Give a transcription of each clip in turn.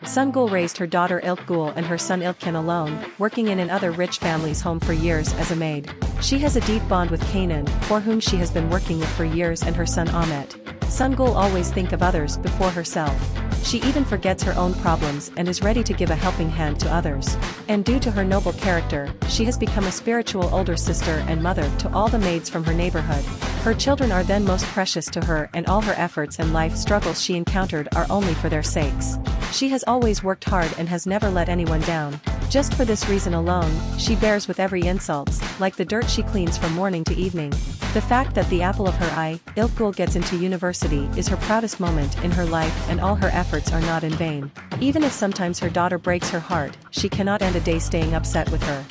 Sungul raised her daughter Ilkgul and her son Ilkkan alone, working in another rich family's home for years as a maid. She has a deep bond with Kanan, for whom she has been working with for years, and her son Ahmet. Sungul always think of others before herself. She even forgets her own problems and is ready to give a helping hand to others. And due to her noble character, she has become a spiritual older sister and mother to all the maids from her neighborhood. Her children are then most precious to her, and all her efforts and life struggles she encountered are only for their sakes. She has always worked hard and has never let anyone down. Just for this reason alone, she bears with every insults, like the dirt she cleans from morning to evening. The fact that the apple of her eye, Ilkgul, gets into university is her proudest moment in her life, and all her efforts are not in vain. Even if sometimes her daughter breaks her heart, she cannot end a day staying upset with her.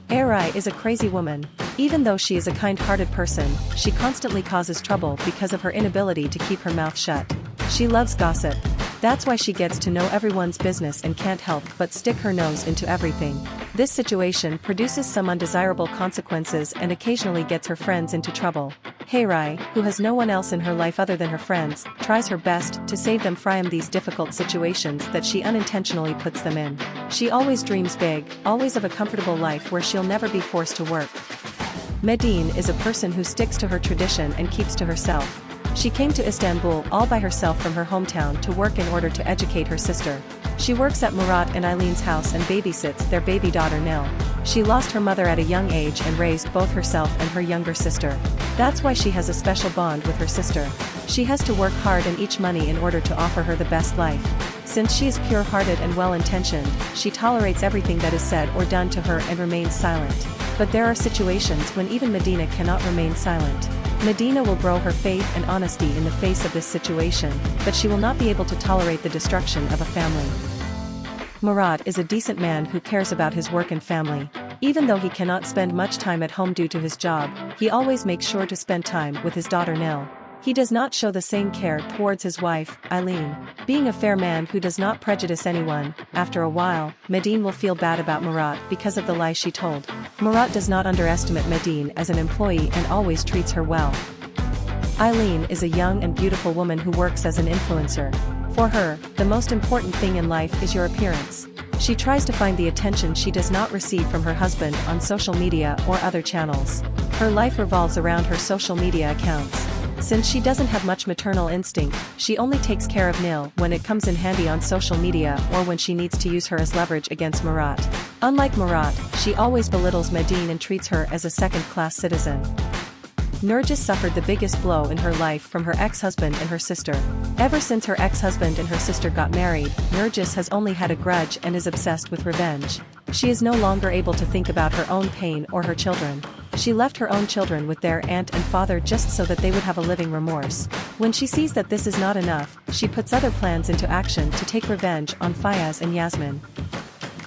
Arai is a crazy woman. Even though she is a kind-hearted person, she constantly causes trouble because of her inability to keep her mouth shut. She loves gossip. That's why she gets to know everyone's business and can't help but stick her nose into everything. This situation produces some undesirable consequences and occasionally gets her friends into trouble. Heirai, who has no one else in her life other than her friends, tries her best to save them from these difficult situations that she unintentionally puts them in. She always dreams big, always of a comfortable life where she'll never be forced to work. Medine is a person who sticks to her tradition and keeps to herself. She came to Istanbul all by herself from her hometown to work in order to educate her sister. She works at Murat and Eileen's house and babysits their baby daughter Nil. She lost her mother at a young age and raised both herself and her younger sister. That's why she has a special bond with her sister. She has to work hard and each money in order to offer her the best life. Since she is pure-hearted and well-intentioned, she tolerates everything that is said or done to her and remains silent. But there are situations when even Medina cannot remain silent. Medina will grow her faith and honesty in the face of this situation, but she will not be able to tolerate the destruction of a family. Murat is a decent man who cares about his work and family. Even though he cannot spend much time at home due to his job, he always makes sure to spend time with his daughter Nil. He does not show the same care towards his wife, Eileen. Being a fair man who does not prejudice anyone, after a while, Medine will feel bad about Murat because of the lie she told. Murat does not underestimate Medine as an employee and always treats her well. Eileen is a young and beautiful woman who works as an influencer. For her, the most important thing in life is your appearance. She tries to find the attention she does not receive from her husband on social media or other channels. Her life revolves around her social media accounts. Since she doesn't have much maternal instinct, she only takes care of Nil when it comes in handy on social media or when she needs to use her as leverage against Murat. Unlike Murat, she always belittles Medine and treats her as a second-class citizen. Nurgis suffered the biggest blow in her life from her ex-husband and her sister. Ever since her ex-husband and her sister got married, Nurgis has only had a grudge and is obsessed with revenge. She is no longer able to think about her own pain or her children. She left her own children with their aunt and father just so that they would have a living remorse. When she sees that this is not enough, she puts other plans into action to take revenge on Fayaz and Yasmin.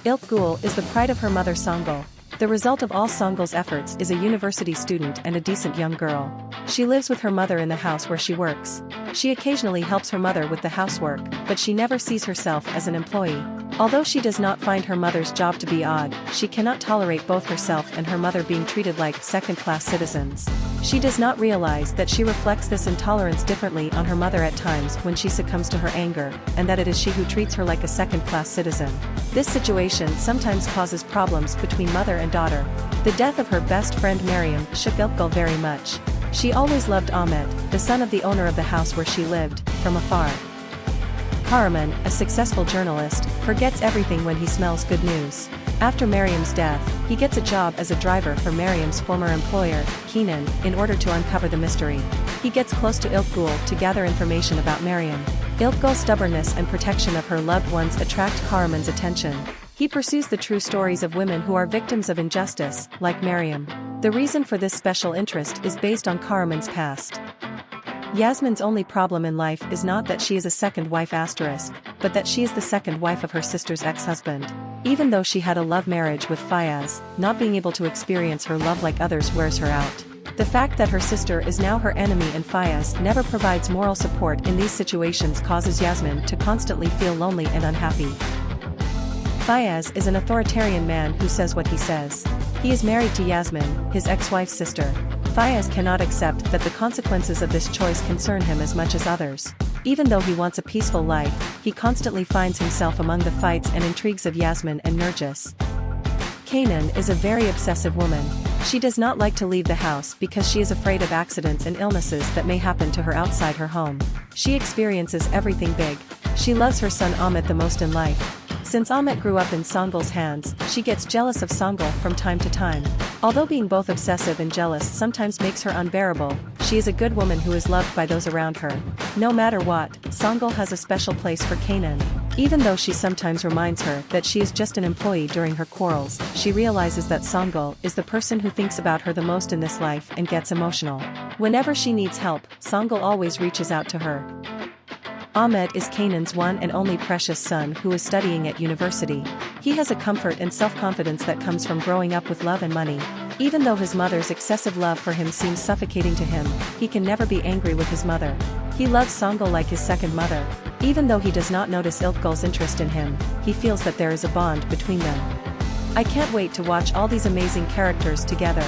Ilkgul is the pride of her mother Songul. The result of all Songul's efforts is a university student and a decent young girl. She lives with her mother in the house where she works. She occasionally helps her mother with the housework, but she never sees herself as an employee. Although she does not find her mother's job to be odd, she cannot tolerate both herself and her mother being treated like second-class citizens. She does not realize that she reflects this intolerance differently on her mother at times when she succumbs to her anger, and that it is she who treats her like a second-class citizen. This situation sometimes causes problems between mother and daughter. The death of her best friend Miriam shook Ilkgul very much. She always loved Ahmet, the son of the owner of the house where she lived, from afar. Kahraman, a successful journalist, forgets everything when he smells good news. After Miriam's death, he gets a job as a driver for Miriam's former employer, Kenan, in order to uncover the mystery. He gets close to Ilkgul to gather information about Miriam. Ilkgul's stubbornness and protection of her loved ones attract Kahraman's attention. He pursues the true stories of women who are victims of injustice, like Miriam. The reason for this special interest is based on Kahraman's past. Yasmin's only problem in life is not that she is a second wife asterisk, but that she is the second wife of her sister's ex-husband. Even though she had a love marriage with Fayaz, not being able to experience her love like others wears her out. The fact that her sister is now her enemy and Fayaz never provides moral support in these situations causes Yasmin to constantly feel lonely and unhappy. Fayaz is an authoritarian man who says what he says. He is married to Yasmin, his ex-wife's sister. Fayez cannot accept that the consequences of this choice concern him as much as others. Even though he wants a peaceful life, he constantly finds himself among the fights and intrigues of Yasmin and Nergis. Kanan is a very obsessive woman. She does not like to leave the house because she is afraid of accidents and illnesses that may happen to her outside her home. She experiences everything big. She loves her son Ahmet the most in life. Since Ahmet grew up in Songül's hands, she gets jealous of Songül from time to time. Although being both obsessive and jealous sometimes makes her unbearable, she is a good woman who is loved by those around her. No matter what, Songül has a special place for Kanan. Even though she sometimes reminds her that she is just an employee during her quarrels, she realizes that Songül is the person who thinks about her the most in this life and gets emotional. Whenever she needs help, Songül always reaches out to her. Ahmet is Kanan's one and only precious son who is studying at university. He has a comfort and self-confidence that comes from growing up with love and money. Even though his mother's excessive love for him seems suffocating to him, he can never be angry with his mother. He loves Songül like his second mother. Even though he does not notice İlkgül's interest in him, he feels that there is a bond between them. I can't wait to watch all these amazing characters together.